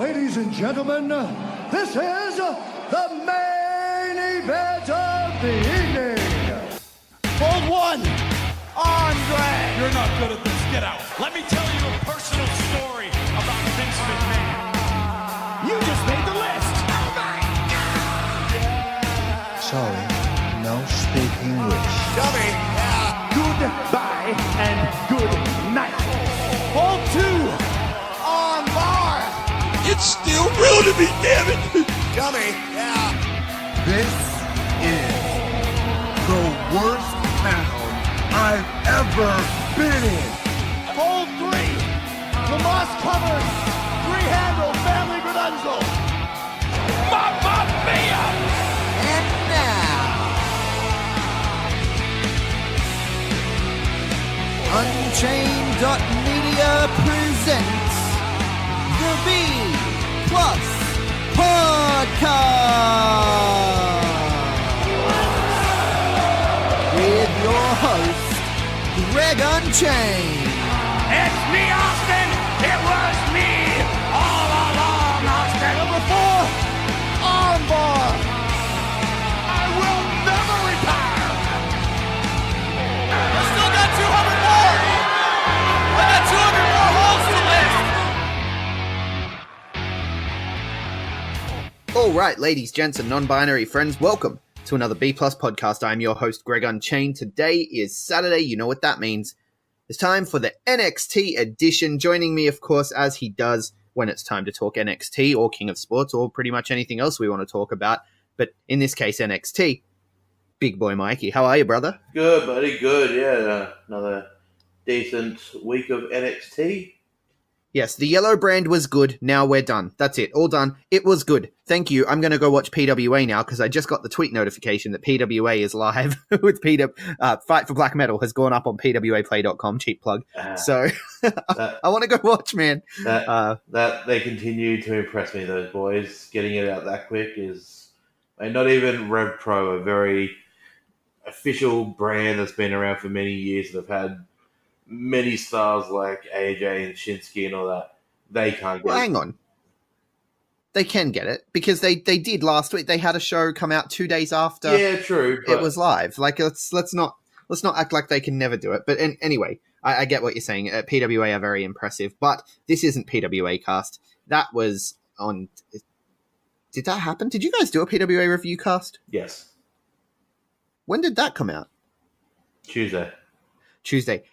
Ladies and gentlemen, this is the main event of the evening. Hold one, Andre. You're not good at this. Get out. Let me tell you a personal story about Vince McMahon. You just made the list. Oh my God! Sorry, no speak English. Dummy. Goodbye and good night. Hold two, on bar. It's still real to me, damn it! Dummy. This is the worst town I've ever been in. Hold three, Lamas covered. Three-handle family Gradunzel. Mamma mia! And now, Unchained.media presents the B Plus Podcast with your host, Greg Unchained. It's me, Austin! It was me all along, Austin! Number 4, Armbar. I will never retire! I still got 200 more. I got 200 more holes to list. All right, ladies, gents, and non-binary friends, welcome to another B Plus podcast. I'm your host, Greg Unchained. Today is Saturday. You know what that means. It's time for the NXT Edition. Joining me, of course, as he does when it's time to talk NXT or King of Sports or pretty much anything else we want to talk about. But in this case, NXT. Big boy Mikey. How are you, brother? Good, buddy. Good. Yeah, another decent week of NXT. Yes, the yellow brand was good. Now we're done. That's it. All done. It was good. Thank you. I'm going to go watch PWA now because I just got the tweet notification that PWA is live with Fight for Black Metal has gone up on pwaplay.com. Cheap plug. So I want to go watch, man. That they continue to impress me, those boys. Getting it out that quick is... not even Rev Pro, a very official brand that's been around for many years and have had many stars like AJ and Shinsuke and all that. They can't get Well, it. hang on. They can get it because they did last week. They had a show come out 2 days after Yeah, true. But it was live. Like let's not act like they can never do it. But anyway, I get what you're saying. PWA are very impressive, but this isn't PWA cast. That was on. Did that happen? Did you guys do a PWA review cast? Yes. When did that come out? Tuesday.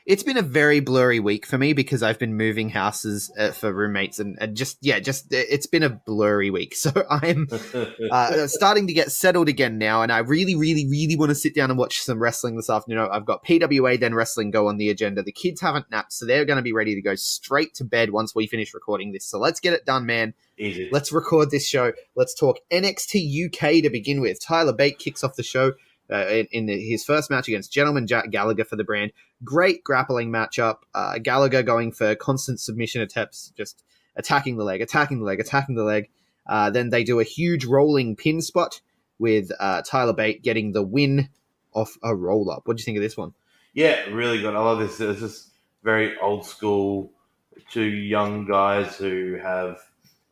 It's been a very blurry week for me because I've been moving houses for roommates and it's been a blurry week. So I'm starting to get settled again now, and I really, really, really want to sit down and watch some wrestling this afternoon. I've got PWA, then wrestling go on the agenda. The kids haven't napped, so they're going to be ready to go straight to bed once we finish recording this. So let's get it done, man. Easy. Let's record this show. Let's talk NXT UK to begin with. Tyler Bate kicks off the show in his first match against Gentleman Jack Gallagher for the brand. Great grappling matchup. Gallagher going for constant submission attempts, just attacking the leg. Then they do a huge rolling pin spot with Tyler Bate getting the win off a roll-up. What do you think of this one? Yeah, really good. I love this. It's just very old school. Two young guys who have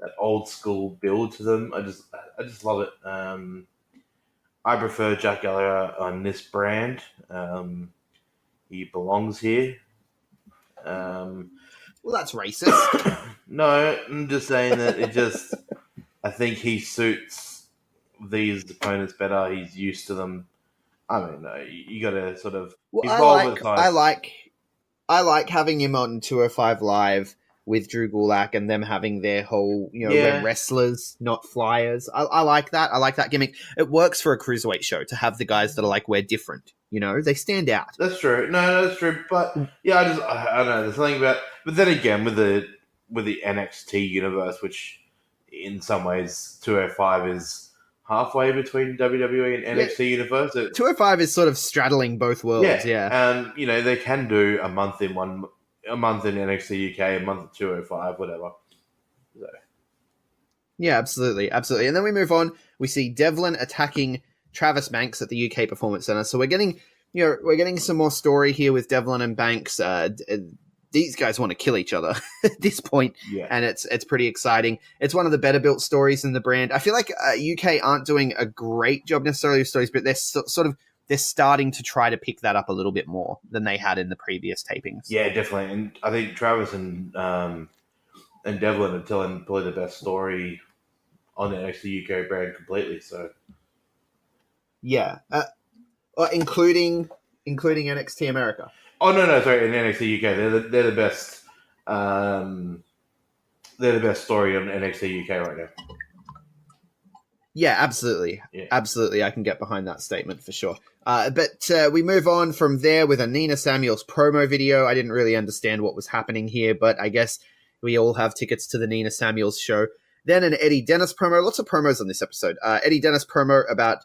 that old school build to them. I just love it. I prefer Jack Gallagher on this brand. He belongs here. Well, that's racist. No, I'm just saying that I think he suits these opponents better. He's used to them. I mean, no, you got to sort of... I like having him on 205 Live with Drew Gulak and them having their whole, we're wrestlers, not flyers. I like that. I like that gimmick. It works for a cruiserweight show to have the guys that are like, we're different. They stand out. That's true. No, that's true. But yeah, I don't know. There's something about... But then again, with the NXT universe, which in some ways 205 is halfway between WWE and NXT universe. 205 is sort of straddling both worlds, yeah. And, they can do a month in NXT UK, a month at 205, whatever. So. Yeah, absolutely. And then we move on. We see Devlin attacking Travis Banks at the UK Performance Center. So we're getting some more story here with Devlin and Banks. these guys want to kill each other at this point, Yeah. and it's pretty exciting. It's one of the better built stories in the brand. I feel like UK aren't doing a great job necessarily with stories, but they're starting to try to pick that up a little bit more than they had in the previous tapings. Yeah, definitely. And I think Travis and Devlin are telling probably the best story on the NXT UK brand completely. So Yeah, including NXT America. oh no, sorry, in NXT UK, they're the best. They're the best story on NXT UK right now. Yeah, absolutely. Yeah. Absolutely. I can get behind that statement for sure. But we move on from there with a Nina Samuels promo video. I didn't really understand what was happening here, but I guess we all have tickets to the Nina Samuels show. Then an Eddie Dennis promo. Lots of promos on this episode. Eddie Dennis promo about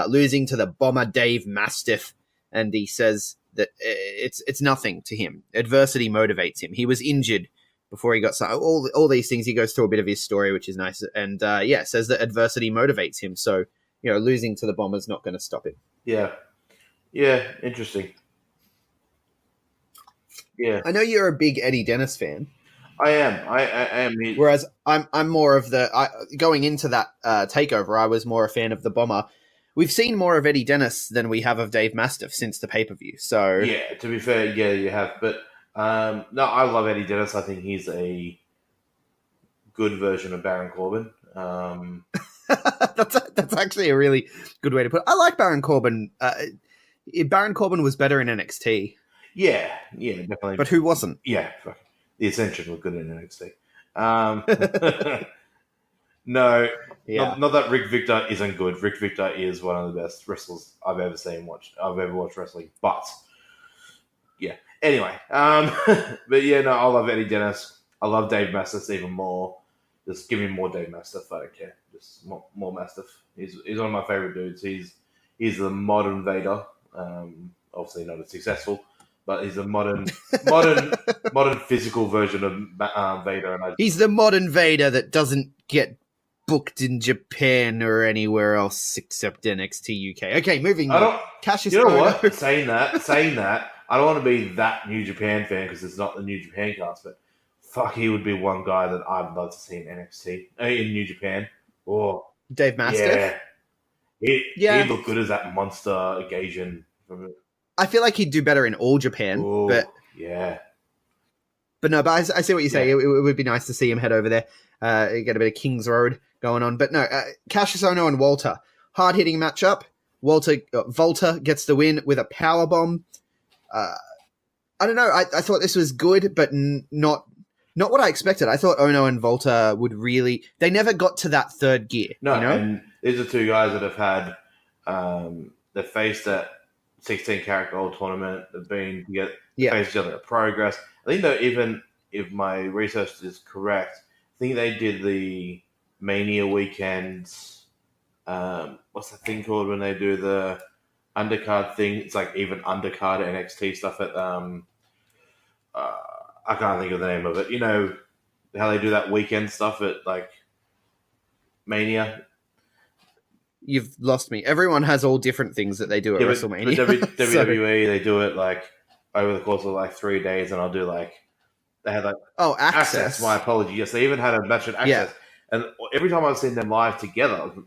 losing to the bomber Dave Mastiff. And he says that it's nothing to him. Adversity motivates him. He was injured before he got signed. All these things. He goes through a bit of his story, which is nice. And says that adversity motivates him. So, losing to the Bomber's not going to stop him. Yeah, interesting. Yeah, I know you're a big Eddie Dennis fan. I am. I am. Whereas I'm more of going into that takeover. I was more a fan of the Bomber. We've seen more of Eddie Dennis than we have of Dave Mastiff since the pay-per-view. So yeah, to be fair, yeah, you have. But no, I love Eddie Dennis. I think he's a good version of Baron Corbin. that's actually a really good way to put it. I like Baron Corbin. Baron Corbin was better in NXT. Yeah, definitely. But who wasn't? Yeah, the Ascension was good in NXT. No, not that Rick Victor isn't good. Rick Victor is one of the best wrestlers I've ever watched wrestling. But yeah, anyway, but yeah, no, I love Eddie Dennis. I love Dave Mastiff even more. Just give me more Dave Mastiff. I don't care. Just more Mastiff. He's one of my favorite dudes. He's the modern Vader. Obviously not as successful, but he's a modern physical version of Vader. And he's the modern Vader that doesn't get booked in Japan or anywhere else except NXT UK. Okay, moving on. Cassius you know Ohno. what? Saying that, I don't want to be that New Japan fan because it's not the New Japan cast, but fuck, he would be one guy that I'd love to see in NXT, in New Japan. Oh, Dave Mastiff? Yeah. He'd look good as that monster Asian. I feel like he'd do better in All Japan. Ooh, but no, but I see what you say. Yeah. It would be nice to see him head over there, get a bit of King's Road going on. But no, Cassius Ohno and Walter. Hard-hitting matchup. Volta gets the win with a powerbomb. I don't know. I thought this was good, but not what I expected. I thought Ohno and Volta would really... They never got to that third gear. No, and these are two guys that have had... they faced that 16-character old tournament. They've been together, faced each other at Progress. I think that even if my research is correct, I think they did the Mania weekends. What's that thing called when they do the undercard thing? It's like even undercard NXT stuff at... I can't think of the name of it. You know how they do that weekend stuff at like Mania? You've lost me. Everyone has all different things that they do at WrestleMania. WWE, they do it like over the course of like 3 days, and I'll do like they had like Access. My apology. Yes, they even had a match at Access, and every time I've seen them live together, I've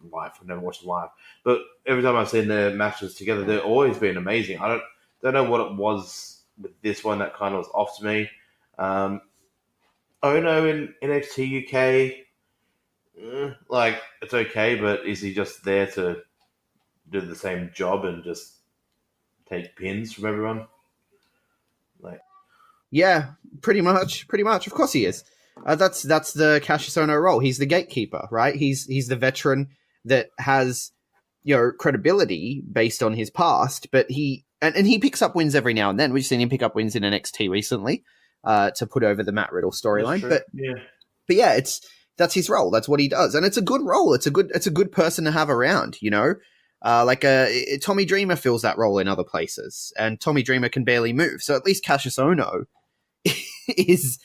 never watched them live, but every time I've seen their matches together, they've always been amazing. I don't know what it was with this one that kind of was off to me. Ohno in NXT UK, like it's okay, but is he just there to do the same job and just take pins from everyone? Yeah, pretty much. Of course he is. That's the Cassius Ohno role. He's the gatekeeper, right? He's the veteran that has credibility based on his past, but he picks up wins every now and then. We've seen him pick up wins in NXT recently to put over the Matt Riddle storyline. But yeah, that's his role. That's what he does, and it's a good role. It's a good person to have around. Tommy Dreamer fills that role in other places, and Tommy Dreamer can barely move. So at least Cassius Ohno is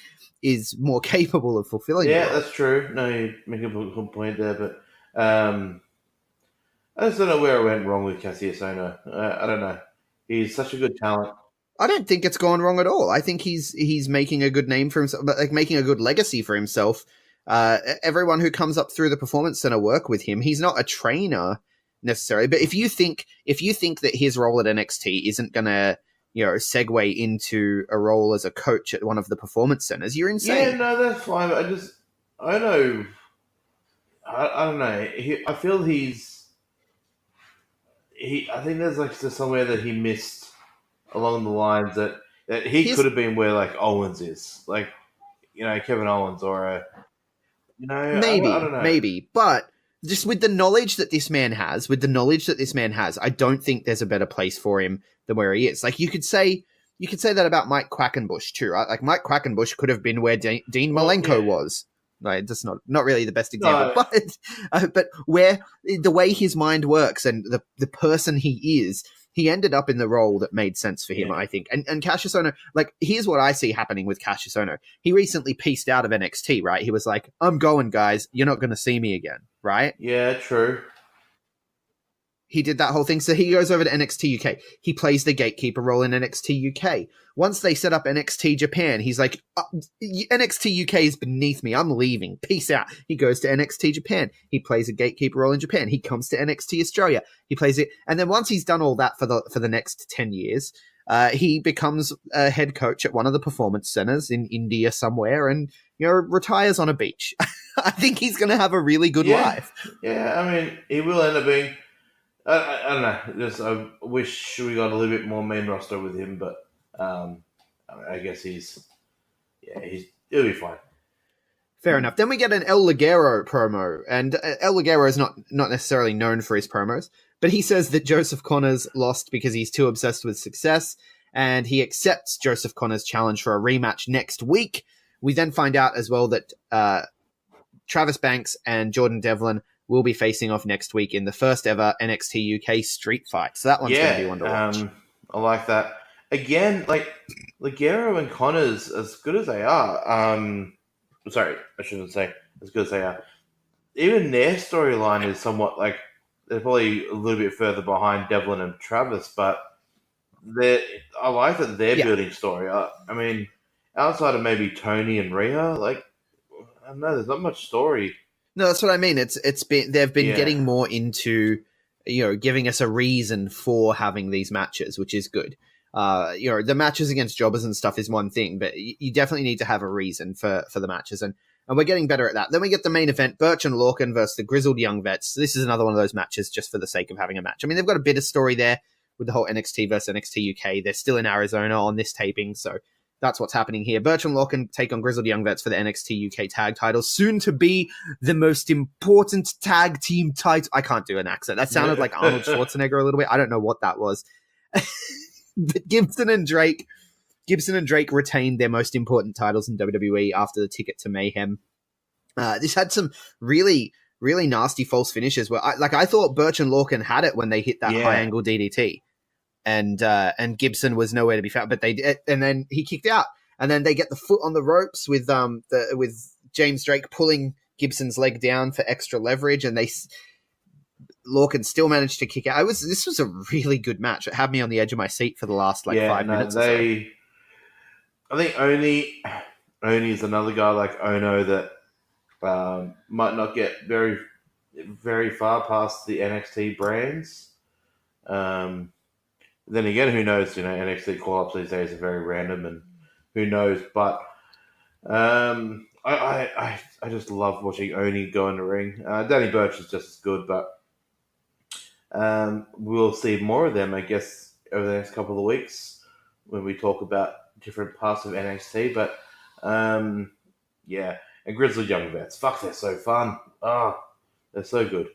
more capable of fulfilling. Yeah, that's true. No, you make a good point there, but I just don't know where it went wrong with Cassius Ohno. I don't know. He's such a good talent. I don't think it's gone wrong at all. I think he's making a good name for himself, but like making a good legacy for himself. Everyone who comes up through the Performance Center work with him. He's not a trainer necessarily, but if you think that his role at NXT isn't gonna, segue into a role as a coach at one of the Performance Centers, you're insane. Yeah, no, that's fine. But I don't know. I don't know. I feel I think there's like just somewhere that he missed along the lines that he could have been where like Owens is, like Kevin Owens or maybe, I don't know. maybe, but just with the knowledge that this man has, I don't think there's a better place for him than where he is. Like you could say that about Mike Quackenbush too, right? Like Mike Quackenbush could have been where Dean Malenko was. Like, that's not really the best example, but where the way his mind works and the person he is, he ended up in the role that made sense for him, I think. And Cassius Ohno, like, here's what I see happening with Cassius Ohno. He recently pieced out of NXT, right? He was like, I'm going, guys. You're not going to see me again, right? Yeah, true. He did that whole thing. So he goes over to NXT UK. He plays the gatekeeper role in NXT UK. Once they set up NXT Japan, he's like, NXT UK is beneath me. I'm leaving. Peace out. He goes to NXT Japan. He plays a gatekeeper role in Japan. He comes to NXT Australia. He plays it. And then once he's done all that for the next 10 years, he becomes a head coach at one of the performance centers in India somewhere and, retires on a beach. I think he's going to have a really good life. Yeah, I mean, he will end up being... I don't know. I wish we got a little bit more main roster with him, but I guess he'll be fine. Fair enough. Then we get an El Ligero promo, and El Ligero is not necessarily known for his promos, but he says that Joseph Connors lost because he's too obsessed with success, and he accepts Joseph Connors' challenge for a rematch next week. We then find out as well that Travis Banks and Jordan Devlin will be facing off next week in the first ever NXT UK street fight. So that one's going to be one to watch. I like that. Again, like, Ligero and Connors, as good as they are, sorry, I shouldn't say as good as they are, even their storyline is somewhat, like, they're probably a little bit further behind Devlin and Travis, but I like that they're building story. I mean, outside of maybe Tony and Rhea, like, I don't know, there's not much story. No, that's what I mean. They've been getting more into, giving us a reason for having these matches, which is good. The matches against jobbers and stuff is one thing, but you definitely need to have a reason for the matches, and we're getting better at that. Then we get the main event, Birch and Lorcan versus the Grizzled Young Vets. This is another one of those matches just for the sake of having a match. I mean, they've got a bit of story there with the whole NXT versus NXT UK. They're still in Arizona on this taping, so that's what's happening here. Birch and Lorcan take on Grizzled Young Vets for the NXT UK tag titles, soon to be the most important tag team title. I can't do an accent. That sounded like Arnold Schwarzenegger a little bit. I don't know what that was. But Gibson and Drake retained their most important titles in WWE after the Ticket to Mayhem. This had some really, really nasty false finishes where I thought Birch and Lorcan had it when they hit that high angle DDT. And Gibson was nowhere to be found, but they did, and then he kicked out, and then they get the foot on the ropes with James Drake pulling Gibson's leg down for extra leverage, and Lorcan still managed to kick out. This was a really good match. It had me on the edge of my seat for the last 5 minutes. I think Oni is another guy like Ono that might not get very, very far past the NXT brands. Then again, who knows? NXT call-ups these days are very random, and who knows? But I just love watching Oni go in the ring. Danny Burch is just as good, but we'll see more of them, I guess, over the next couple of weeks when we talk about different parts of NXT. But and Grizzly Young Vets, fuck, they're so fun. They're so good.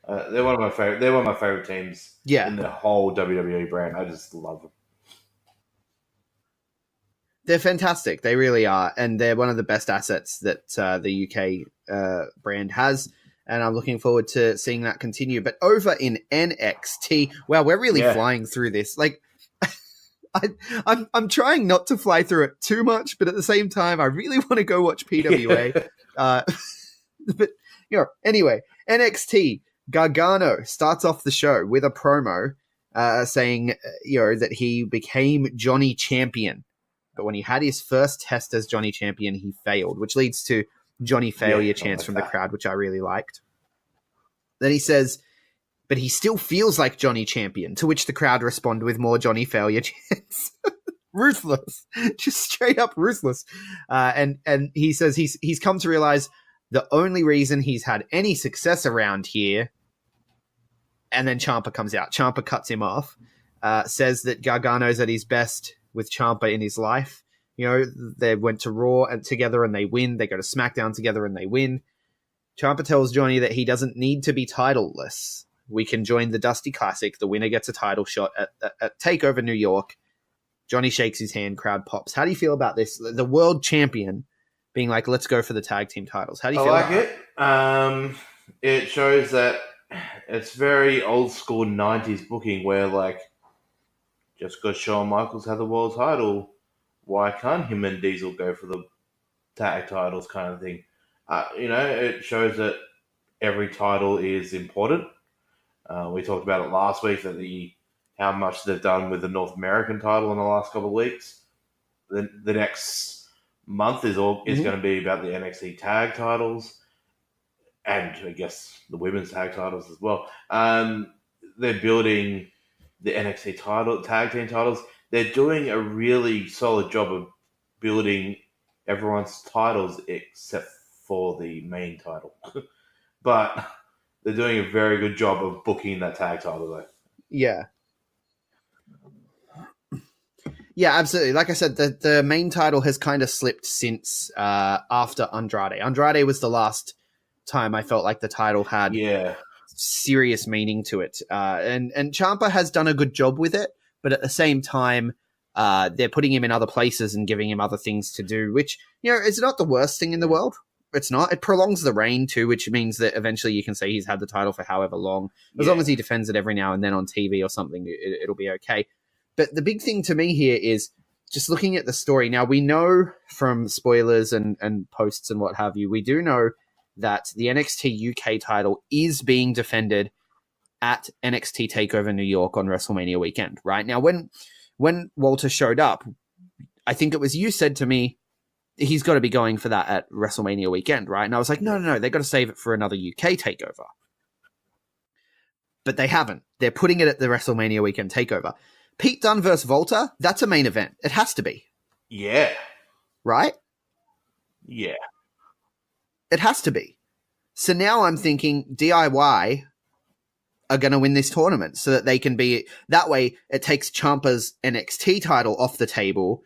They're one of my favorite. They're one of my favorite teams in the whole WWE brand. I just love them. They're fantastic. They really are, and they're one of the best assets that the UK brand has. And I'm looking forward to seeing that continue. But over in NXT, wow, we're really flying through this. Like, I'm trying not to fly through it too much, but at the same time, I really want to go watch PWA. But anyway, NXT. Gargano starts off the show with a promo, saying that he became Johnny Champion. But when he had his first test as Johnny Champion, he failed, which leads to Johnny Failure chants from the crowd, which I really liked. Then he says, but he still feels like Johnny Champion, to which the crowd respond with more Johnny Failure chants. Ruthless. Just straight up ruthless. And he says he's come to realize the only reason he's had any success around here, and then Ciampa comes out. Ciampa cuts him off, says that Gargano's at his best with Ciampa in his life. They went to Raw and together and they win. They go to SmackDown together and they win. Ciampa tells Johnny that he doesn't need to be titleless. We can join the Dusty Classic. The winner gets a title shot at TakeOver New York. Johnny shakes his hand, crowd pops. How do you feel about this? The world champion being like, let's go for the tag team titles. How do you feel about it? I like it. It shows that it's very old school 90s booking where, like, just because Shawn Michaels had the world title, why can't him and Diesel go for the tag titles kind of thing? It shows that every title is important. We talked about it last week, that how much they've done with the North American title in the last couple of weeks. The next month is going to be about the NXT tag titles, and I guess the women's tag titles as well. They're building the NXT tag team titles. They're doing a really solid job of building everyone's titles except for the main title. But they're doing a very good job of booking that tag title, though. Yeah. Yeah, absolutely. Like I said, the main title has kind of slipped since after Andrade. Andrade was the last time I felt like the title had serious meaning to it. And Ciampa has done a good job with it, but at the same time, they're putting him in other places and giving him other things to do, which, it's not the worst thing in the world. It's not. It prolongs the reign too, which means that eventually you can say he's had the title for however long. As long as he defends it every now and then on TV or something, it'll be okay. But the big thing to me here is just looking at the story. Now, we know from spoilers and posts and what have you, we do know that the NXT UK title is being defended at NXT TakeOver New York on WrestleMania weekend, right? Now, when Walter showed up, I think it was you said to me, he's got to be going for that at WrestleMania weekend, right? And I was like, no, they've got to save it for another UK takeover. But they haven't. They're putting it at the WrestleMania weekend takeover. Pete Dunne versus Volta, that's a main event. It has to be. Yeah. Right? Yeah. It has to be. So now I'm thinking DIY are going to win this tournament so that they can be... That way, it takes Ciampa's NXT title off the table,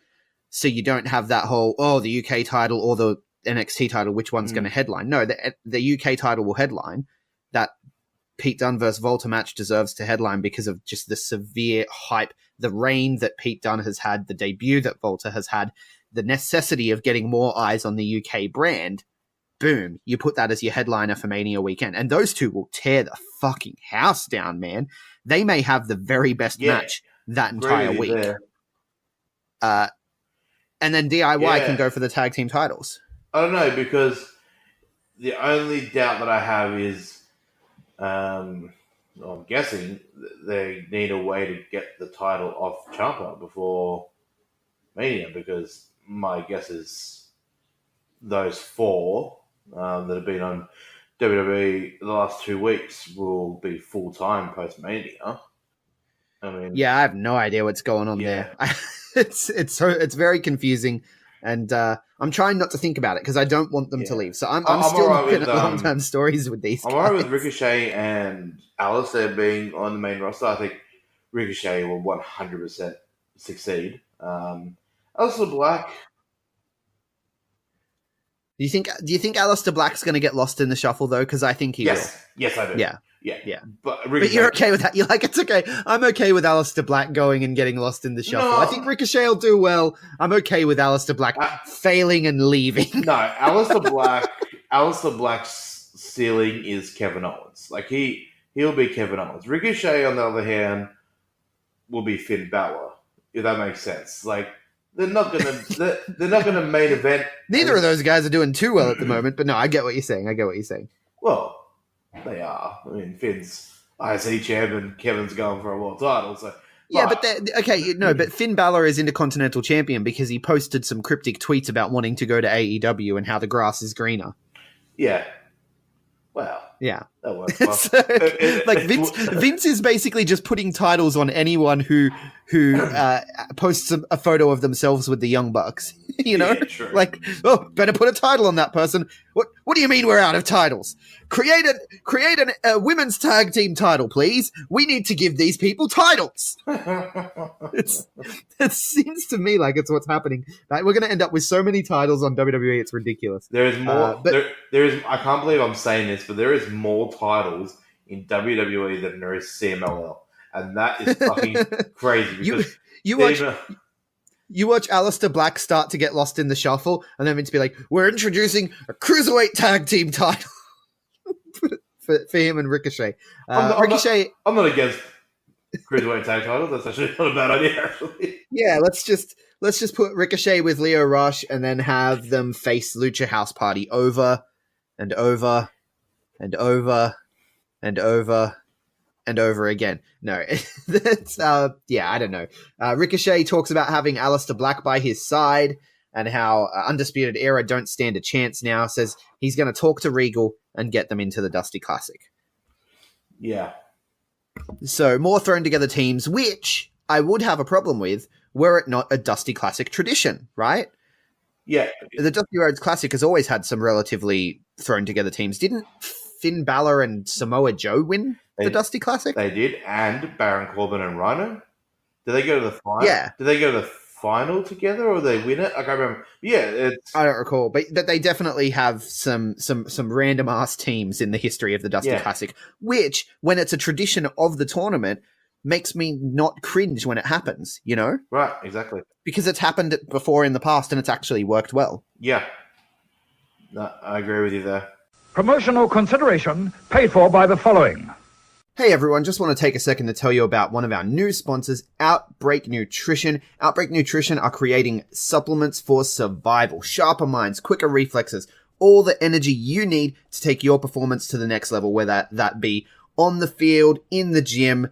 so you don't have that whole, the UK title or the NXT title, which one's going to headline? No, the UK title will headline. That Pete Dunne versus Volta match deserves to headline because of just the severe hype, the reign that Pete Dunne has had, the debut that Volta has had, the necessity of getting more eyes on the UK brand. Boom, you put that as your headliner for Mania weekend. And those two will tear the fucking house down, man. They may have the very best match that entire week. And then DIY can go for the tag team titles. I don't know, because the only doubt that I have is, I'm guessing they need a way to get the title off Ciampa before Mania, because my guess is those four that have been on WWE the last 2 weeks will be full-time post-Mania. I mean, I have no idea what's going on there. It's very confusing, and I'm trying not to think about it because I don't want them to leave. So I'm still looking at long-term stories with these guys. I'm alright with Ricochet and Alistair being on the main roster. I think Ricochet will 100% succeed. Alistair Black. Do you think Aleister Black's going to get lost in the shuffle though? Because I think he will. Yes, I do. Yeah. But you're okay with that? You're like, it's okay. I'm okay with Aleister Black going and getting lost in the shuffle. No. I think Ricochet will do well. I'm okay with Aleister Black failing and leaving. No, Aleister Black's ceiling is Kevin Owens. Like he'll be Kevin Owens. Ricochet, on the other hand, will be Finn Balor. If that makes sense. Like they're not gonna main event. Neither of those guys are doing too well at the moment. But no, I get what you're saying. Well, they are. I mean, Finn's IC champion, Kevin's going for a world title. So Yeah, but but Finn Balor is Intercontinental Champion because he posted some cryptic tweets about wanting to go to AEW and how the grass is greener. yeah, well, Yeah. that works well. So, Vince is basically just putting titles on anyone who posts a photo of themselves with the Young Bucks. You know, Yeah, true. like, oh, better put a title on that person. What do you mean we're out of titles? Create a women's tag team title, please. We need to give these people titles. It seems to me like it's what's happening. Like, we're going to end up with so many titles on WWE. It's ridiculous. There is more. There is. I can't believe I'm saying this, but there is more titles in WWE than there is CMLL, and that is fucking crazy. Because You watch Aleister Black start to get lost in the shuffle, and then it's be like, we're introducing a cruiserweight tag team title for him and Ricochet. I'm not against cruiserweight tag titles. That's actually not a bad idea. Actually, yeah, let's just put Ricochet with Leo Rush, and then have them face Lucha House Party over and over and over and over and over again. No, that's I don't know. Ricochet talks about having Aleister Black by his side and how Undisputed Era don't stand a chance now. Says he's going to talk to Regal and get them into the Dusty Classic. yeah. So more thrown together teams, which I would have a problem with were it not a Dusty Classic tradition, right? Yeah. The Dusty Rhodes Classic has always had some relatively thrown together teams. Didn't Finn Balor and Samoa Joe win the Dusty Classic? They did, and Baron Corbin and Rhino. Did they go to the final? Yeah. Did they go to the final together, or did they win it? I can't remember. Yeah, I don't recall, but they definitely have some random ass teams in the history of the Dusty Classic, which, when it's a tradition of the tournament, makes me not cringe when it happens, you know? Right, exactly. Because it's happened before in the past and it's actually worked well. Yeah. No, I agree with you there. Promotional consideration paid for by the following. Hey everyone, just want to take a second to tell you about one of our new sponsors, Outbreak Nutrition. Outbreak Nutrition are creating supplements for survival, sharper minds, quicker reflexes, all the energy you need to take your performance to the next level, whether that be on the field, in the gym,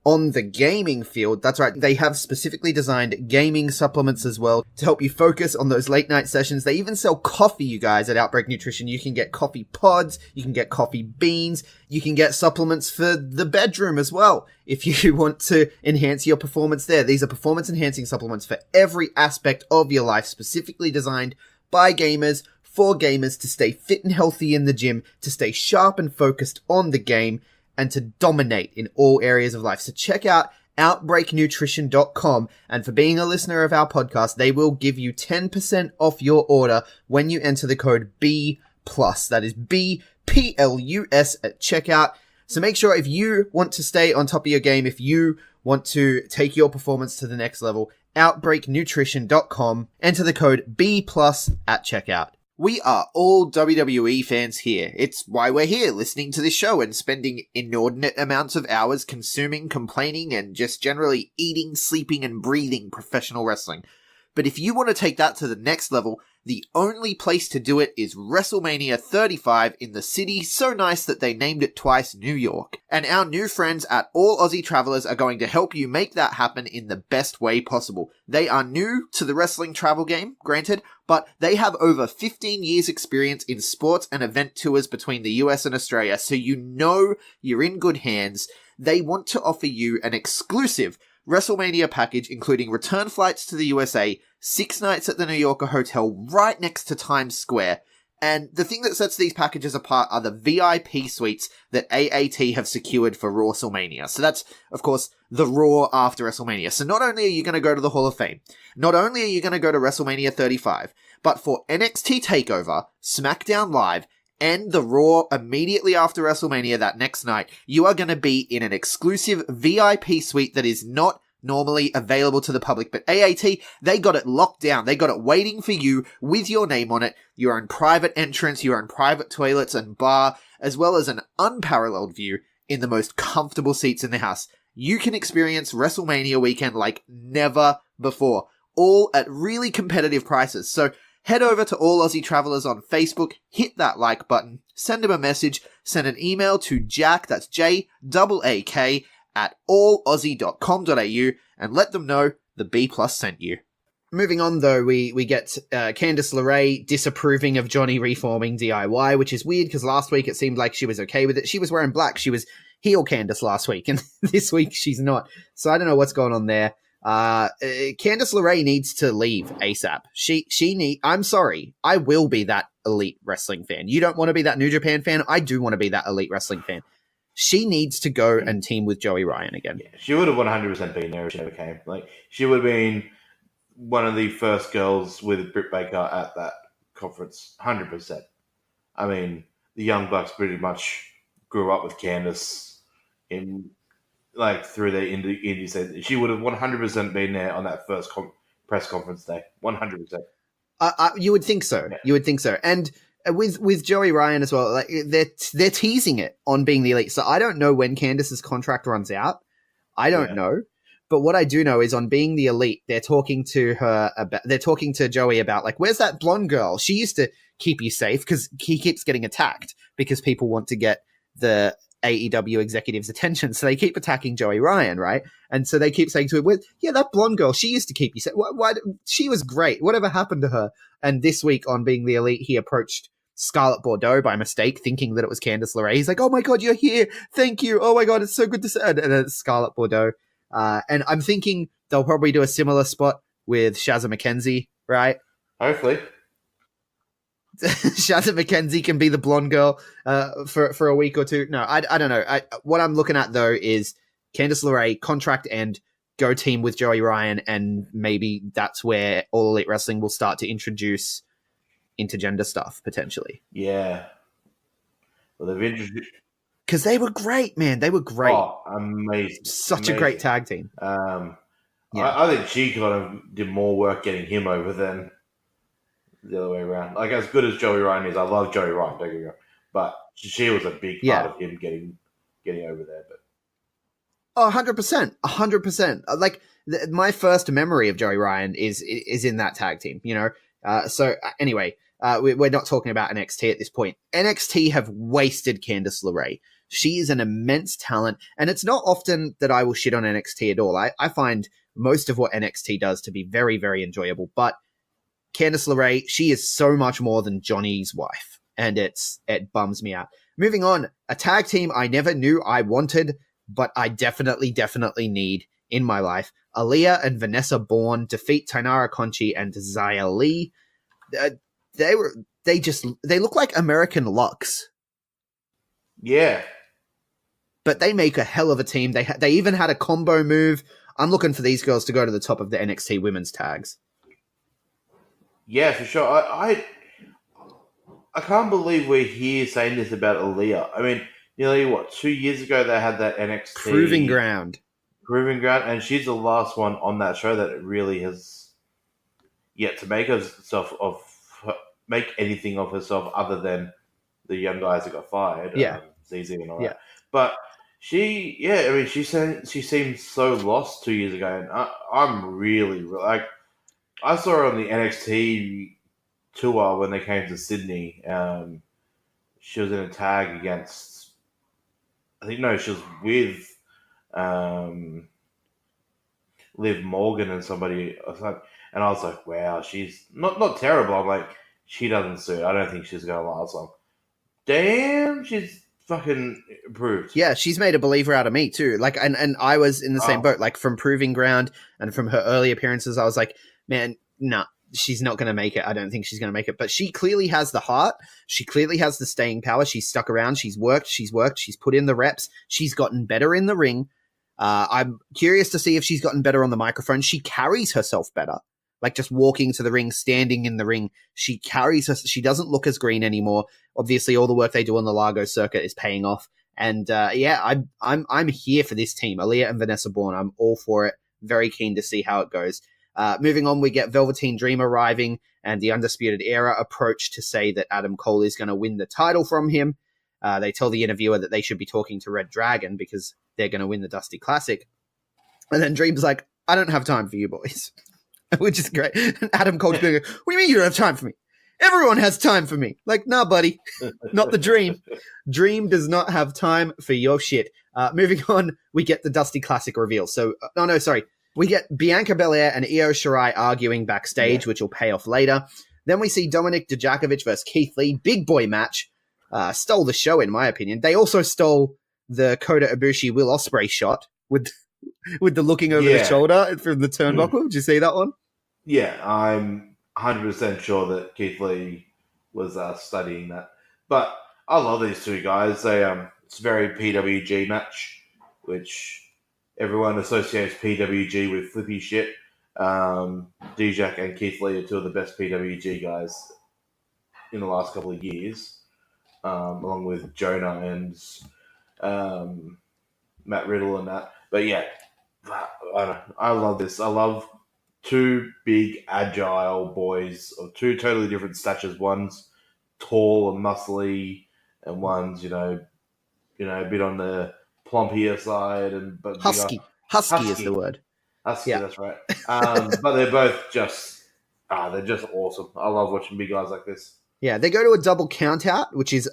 on the gaming field. That's right, they have specifically designed gaming supplements as well to help you focus on those late night sessions. They even sell coffee, you guys, at Outbreak Nutrition. You can get coffee pods, you can get coffee beans, you can get supplements for the bedroom as well if you want to enhance your performance there. These are performance enhancing supplements for every aspect of your life, specifically designed by gamers, for gamers, to stay fit and healthy in the gym, to stay sharp and focused on the game, and to dominate in all areas of life. So check out OUTBREAKNutrition.com, and for being a listener of our podcast, they will give you 10% off your order when you enter the code B+. That is BPLUS at checkout. So make sure, if you want to stay on top of your game, if you want to take your performance to the next level, OUTBREAKNutrition.com, enter the code B+ at checkout. We are all WWE fans here. It's why we're here, listening to this show and spending inordinate amounts of hours consuming, complaining, and just generally eating, sleeping, and breathing professional wrestling. But if you want to take that to the next level, the only place to do it is WrestleMania 35 in the city so nice that they named it twice, New York. And our new friends at All Aussie Travelers are going to help you make that happen in the best way possible. They are new to the wrestling travel game, granted, but they have over 15 years experience in sports and event tours between the US and Australia, so you know you're in good hands. They want to offer you an exclusive WrestleMania package, including return flights to the USA, 6 nights at the New Yorker Hotel right next to Times Square. And the thing that sets these packages apart are the VIP suites that AAT have secured for WrestleMania. So that's, of course, the Raw after WrestleMania. So not only are you going to go to the Hall of Fame, not only are you going to go to WrestleMania 35, but for NXT TakeOver, SmackDown Live, and the Raw immediately after WrestleMania that next night, you are going to be in an exclusive VIP suite that is not normally available to the public. But AAT, they got it locked down. They got it waiting for you with your name on it, your own private entrance, your own private toilets and bar, as well as an unparalleled view in the most comfortable seats in the house. You can experience WrestleMania weekend like never before, all at really competitive prices. So Head over to All Aussie Travellers on Facebook, hit that like button, send him a message, send an email to Jack, that's JAAK, at allaussie.com.au, and let them know the B+ sent you. Moving on, though, we get Candice LeRae disapproving of Johnny reforming DIY, which is weird because last week it seemed like she was okay with it. She was wearing black. She was heel Candice last week, and this week she's not. So I don't know what's going on there. Candice LeRae needs to leave ASAP. I'm sorry. I will be that Elite Wrestling fan. You don't want to be that New Japan fan? I do want to be that Elite Wrestling fan. She needs to go and team with Joey Ryan again. Yeah, she would have 100% been there if she never came. Like, she would have been one of the first girls with Britt Baker at that conference, 100%. I mean, the Young Bucks pretty much grew up with Candice through their indie. She would have 100% been there on that first press conference day, 100%. You would think so. Yeah. You would think so. And with Joey Ryan as well, like they're teasing it on being the Elite. So I don't know when Candice's contract runs out. I don't know. But what I do know is on being the Elite, they're talking to Joey about, like, where's that blonde girl? She used to keep you safe because he keeps getting attacked because people want to get the AEW executives' attention. So they keep attacking Joey Ryan, right? And so they keep saying to him, yeah, that blonde girl, she used to keep you safe. Why, she was great. Whatever happened to her? And this week on being the Elite, he approached Scarlett Bordeaux by mistake, thinking that it was Candice LeRae. He's like, oh my God, you're here. Thank you. Oh my God, it's so good to see. And then it's Scarlett Bordeaux. And I'm thinking they'll probably do a similar spot with Shazza McKenzie, right? Hopefully. Shazza McKenzie can be the blonde girl for a week or two. No, I don't know. What I'm looking at, though, is Candice LeRae contract end, go team with Joey Ryan, and maybe that's where All Elite Wrestling will start to introduce intergender stuff, potentially. Yeah. Well, they've introduced... Because they were great, man. They were great. Oh, amazing. Such a great tag team. I think she kind of did more work getting him over than the other way around. Like, as good as Joey Ryan is, I love Joey Ryan, don't get me wrong. But she was a big part of him getting over there. But 100%. 100%. Like, my first memory of Joey Ryan is in that tag team, you know? So, anyway, we're not talking about NXT at this point. NXT have wasted Candice LeRae. She is an immense talent, and it's not often that I will shit on NXT at all. I find most of what NXT does to be very, very enjoyable, but Candice LeRae, she is so much more than Johnny's wife, and it bums me out. Moving on, a tag team I never knew I wanted, but I definitely need in my life. Aaliyah and Vanessa Bourne defeat Tainara Conchi and Xia Li. They look like American Lux. Yeah. But they make a hell of a team. They even had a combo move. I'm looking for these girls to go to the top of the NXT women's tags. Yeah, for sure. I can't believe we're here saying this about Aaliyah. I mean, nearly 2 years ago they had that NXT Proving Ground, and she's the last one on that show that really has yet to make anything of herself other than the young guys that got fired. Yeah. ZZ and all that. But she seemed so lost 2 years ago, and I'm really like, I saw her on the NXT tour when they came to Sydney. She was in a tag against, she was with Liv Morgan and somebody, and I was like, wow, she's not terrible. I'm like, she doesn't suit. I don't think she's going to last long. Damn, she's fucking improved. Yeah, she's made a believer out of me too. Like, and I was in the same boat. Like, from Proving Ground and from her early appearances, I was like, man, nah, she's not going to make it. I don't think she's going to make it. But she clearly has the heart. She clearly has the staying power. She's stuck around. She's worked. She's put in the reps. She's gotten better in the ring. I'm curious to see if she's gotten better on the microphone. She carries herself better. Like, just walking to the ring, standing in the ring, she carries her. She doesn't look as green anymore. Obviously, all the work they do on the Largo circuit is paying off. And I'm here for this team, Aaliyah and Vanessa Bourne. I'm all for it. Very keen to see how it goes. Moving on, we get Velveteen Dream arriving, and the Undisputed Era approach to say that Adam Cole is going to win the title from him. They tell the interviewer that they should be talking to Red Dragon because they're going to win the Dusty Classic. And then Dream's like, I don't have time for you boys. which is great. And Adam Cole's going, what do you mean you don't have time for me? Everyone has time for me. Like, nah, buddy, not the Dream. Dream does not have time for your shit. Moving on, we get the Dusty Classic reveal. So, we get Bianca Belair and Io Shirai arguing backstage, which will pay off later. Then we see Dominic Dijakovic versus Keith Lee. Big boy match. Stole the show, in my opinion. They also stole the Kota Ibushi Will Ospreay shot with the looking over the shoulder from the turnbuckle. Did you see that one? Yeah, I'm 100% sure that Keith Lee was studying that. But I love these two guys. It's a very PWG match, which everyone associates PWG with flippy shit. Dijak and Keith Lee are two of the best PWG guys in the last couple of years, along with Jonah and Matt Riddle and that. But yeah, I love this. I love two big, agile boys of two totally different statures. One's tall and muscly, and one's a bit on the plumpier side, but husky is the word. Husky, that's right. But they're both just they're just awesome. I love watching big guys like this. Yeah, they go to a double count out, which is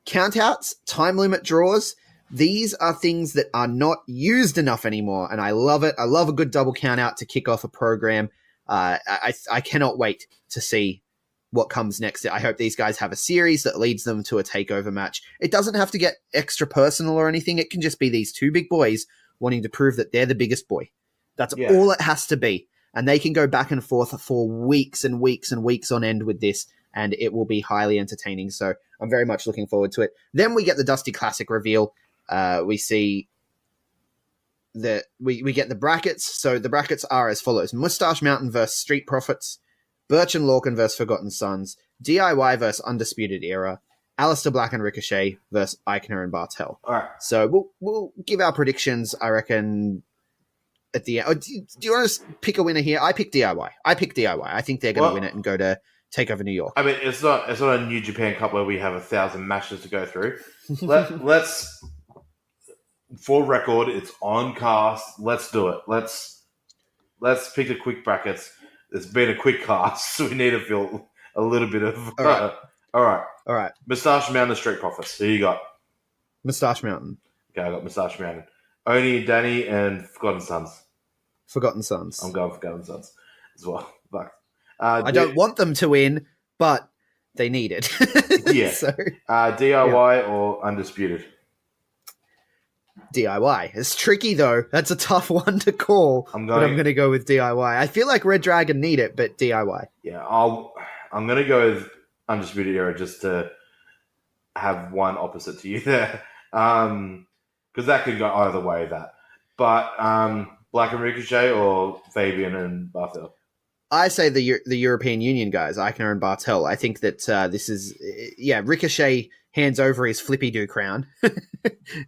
count outs, time limit draws. These are things that are not used enough anymore, and I love it. I love a good double count out to kick off a program. I cannot wait to see what comes next. I hope these guys have a series that leads them to a takeover match. It doesn't have to get extra personal or anything. It can just be these two big boys wanting to prove that they're the biggest boy. That's all it has to be. And they can go back and forth for weeks and weeks and weeks on end with this, and it will be highly entertaining. So I'm very much looking forward to it. Then we get the Dusty Classic reveal. We see that we get the brackets. So the brackets are as follows: Mustache Mountain versus Street Profits, Birch and Lorcan versus Forgotten Sons, DIY versus Undisputed Era, Aleister Black and Ricochet versus Eichner and Bartel. All right. So we'll give our predictions, I reckon, at the end. Do you want to pick a winner here? I pick DIY. I think they're going to win it and go to TakeOver New York. I mean, it's not a New Japan Cup where we have 1,000 matches to go through. Let's, for record, it's on cast. Let's do it. Let's pick the quick brackets. It's been a quick cast, so we need to fill a little bit of. All right. Moustache Mountain, Street Profits. Who you got? Moustache Mountain. Okay, I got Moustache Mountain. Oni, Danny, and Forgotten Sons. Forgotten Sons. I'm going Forgotten Sons as well. But, I don't want them to win, but they need it. Yeah. So, DIY or Undisputed? DIY. It's tricky, though. That's a tough one to call. I'm going to go with DIY. I feel like Red Dragon need it, but DIY. Yeah, I'm going to go with Undisputed Era just to have one opposite to you there. Because that could go either way, that. But Black and Ricochet or Fabian and Barthel? I say the European Union guys, Eichner and Bartel. I think that this is... Ricochet hands over his flippy-do crown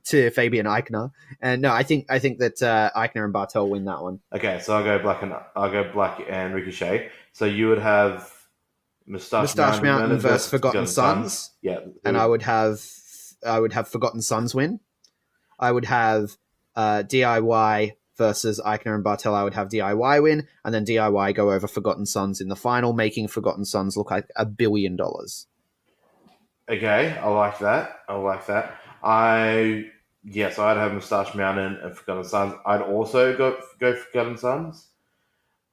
to Fabian Eichner. And no, I think that Eichner and Bartel win that one. Okay, so I'll go Black and Ricochet. So you would have Moustache Mountain versus Forgotten Sons. Yeah. And I would have Forgotten Sons win. I would have DIY versus Eichner and Bartel. I would have DIY win, and then DIY go over Forgotten Sons in the final, making Forgotten Sons look like $1 billion. Okay, I like that. I'd have Moustache Mountain and Forgotten Sons. I'd also go Forgotten Sons.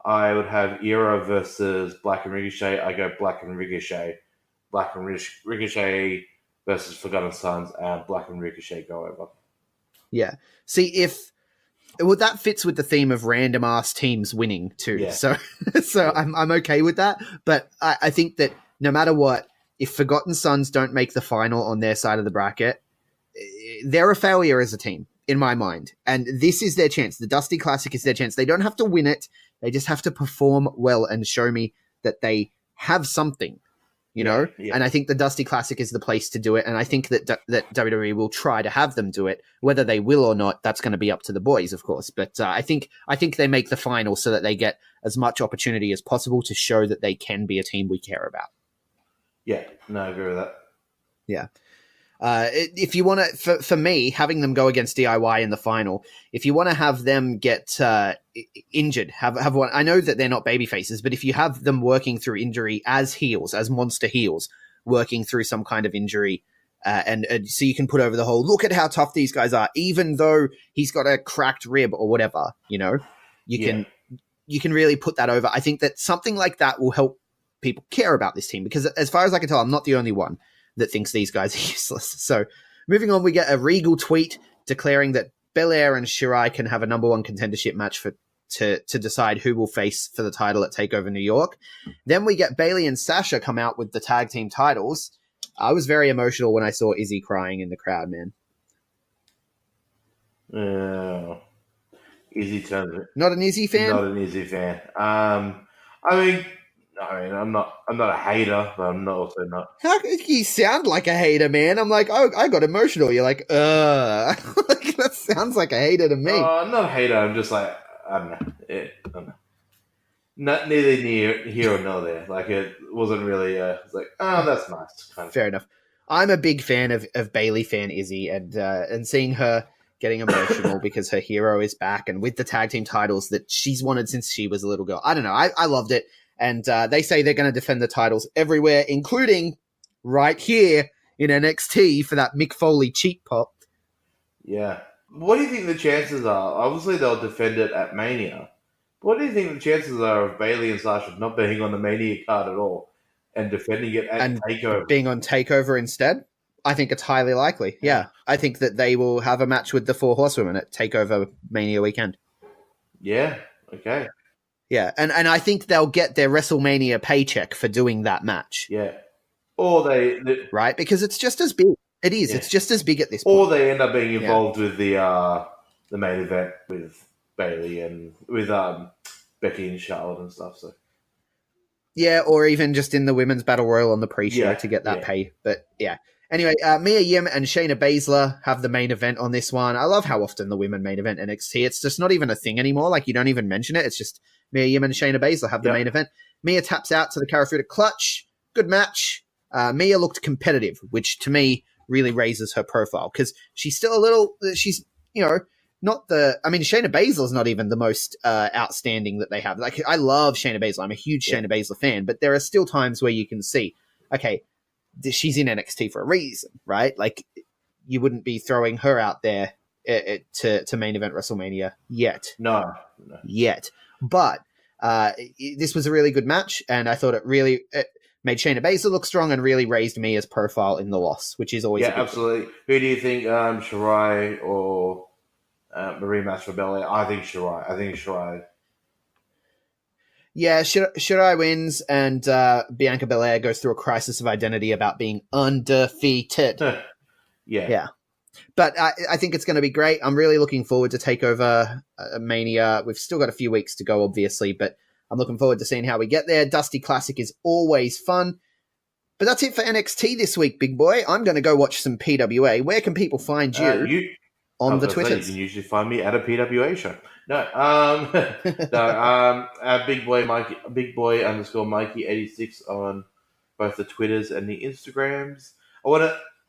I would have Era versus Black and Ricochet. I go Black and Ricochet. Black and Ricochet versus Forgotten Sons, and Black and Ricochet go over. Yeah. See, that fits with the theme of random ass teams winning too. Yeah. So I'm okay with that. But I think that no matter what, if Forgotten Sons don't make the final on their side of the bracket, they're a failure as a team in my mind. And this is their chance. The Dusty Classic is their chance. They don't have to win it. They just have to perform well and show me that they have something, you know? Yeah. And I think the Dusty Classic is the place to do it. And I think that WWE will try to have them do it. Whether they will or not, that's going to be up to the boys, of course. But I think they make the final so that they get as much opportunity as possible to show that they can be a team we care about. Yeah, no, I agree with that. Yeah. If you want to, for me, having them go against DIY in the final, if you want to have them get injured, have one. I know that they're not baby faces, but if you have them working through injury as heels, as monster heels, working through some kind of injury, and so you can put over the whole, look at how tough these guys are, even though he's got a cracked rib or whatever, you can really put that over. I think that something like that will help people care about this team, because as far as I can tell, I'm not the only one that thinks these guys are useless. So moving on, we get a Regal tweet declaring that Belair and Shirai can have a number one contendership match to decide who will face for the title at TakeOver New York. Then we get Bayley and Sasha come out with the tag team titles. I was very emotional when I saw Izzy crying in the crowd, man. Izzy turns it. Not an Izzy fan? Not an Izzy fan. I'm not a hater, but I'm also not. How could you sound like a hater, man? I'm like, oh, I got emotional. You're like, like, that sounds like a hater to me. I'm not a hater. I'm just like, I don't know. I don't know. Not neither near here or nor there. Like, it wasn't really. It's like, oh, that's nice. Kind of. Fair enough. I'm a big fan of Bayley fan Izzy, and seeing her getting emotional because her hero is back and with the tag team titles that she's wanted since she was a little girl. I don't know. I loved it. And they say they're going to defend the titles everywhere, including right here in NXT for that Mick Foley cheek pop. Yeah. What do you think the chances are? Obviously, they'll defend it at Mania. What do you think the chances are of Bayley and Sasha not being on the Mania card at all and defending it at TakeOver? Being on TakeOver instead? I think it's highly likely. Yeah. I think that they will have a match with the Four Horsewomen at TakeOver Mania weekend. Yeah. Okay. Yeah, and I think they'll get their WrestleMania paycheck for doing that match. Yeah. Or they right? Because it's just as big. It is. Yeah. It's just as big at this point. Or they end up being involved with the main event with Bayley and with Becky and Charlotte and stuff. So. Yeah, or even just in the Women's Battle Royal on the pre-show to get that pay. But yeah. Anyway, Mia Yim and Shayna Baszler have the main event on this one. I love how often the women main event NXT. It's just not even a thing anymore. Like, you don't even mention it. It's just Mia Yim and Shayna Baszler have the main event. Mia taps out to the Karafuda clutch. Good match. Mia looked competitive, which to me really raises her profile because she's still a little, she's, not the, I mean, Shayna Baszler's not even the most outstanding that they have. Like, I love Shayna Baszler. I'm a huge Shayna Baszler fan, but there are still times where you can see, okay, she's in NXT for a reason, right? Like, you wouldn't be throwing her out there to main event WrestleMania yet. No. Yet. But this was a really good match, and I thought it made Shayna Baszler look strong and really raised Mia's profile in the loss, which is always absolutely. Thing. Who do you think, Shirai or Marie Master Belair? I think Shirai. Yeah, Shirai wins, and Bianca Belair goes through a crisis of identity about being undefeated. Yeah. But I think it's going to be great. I'm really looking forward to TakeOver Mania. We've still got a few weeks to go, obviously, but I'm looking forward to seeing how we get there. Dusty Classic is always fun. But that's it for NXT this week, big boy. I'm going to go watch some PWA. Where can people find you on the Twitters? You can usually find me at a PWA show. Big boy Mikey, _Mikey 86 on both the Twitters and the Instagrams.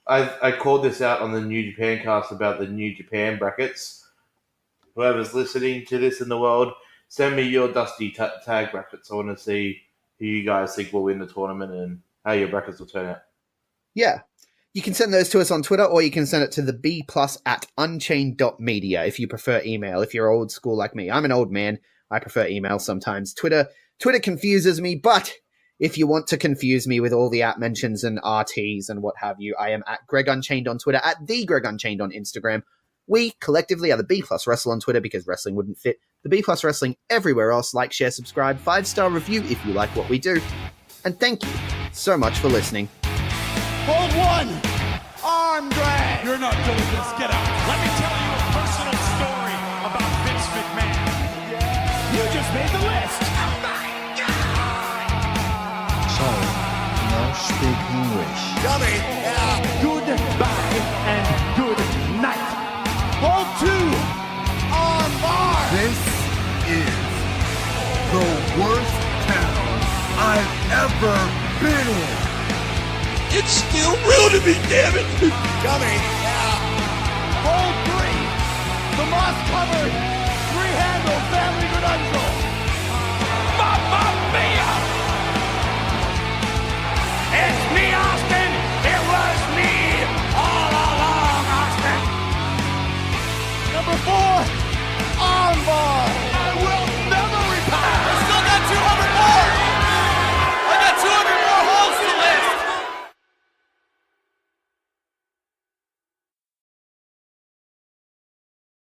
I called this out on the New Japan cast about the New Japan brackets. Whoever's listening to this in the world, send me your Dusty tag brackets. I want to see who you guys think will win the tournament and how your brackets will turn out. Yeah. You can send those to us on Twitter, or you can send it to the B+ at unchained.media if you prefer email, if you're old school like me. I'm an old man. I prefer email sometimes. Twitter confuses me, but if you want to confuse me with all the @ mentions and RTs and what have you, I am at Greg Unchained on Twitter, at the Greg Unchained on Instagram. We collectively are the B+ Wrestle on Twitter because wrestling wouldn't fit. The B+ Wrestling everywhere else. Like, share, subscribe, 5-star review if you like what we do. And thank you so much for listening. Hold one! Arm drag! You're not doing this. Get out. Let me tell you a personal story about Vince McMahon. You just made the list! Sorry, no speak English. Dummy! Goodbye and good night! Hold two! Arm bar! This is the worst town I've ever been in. It's still real to me, damn it! Coming. Yeah. Hold 3. The moss covered.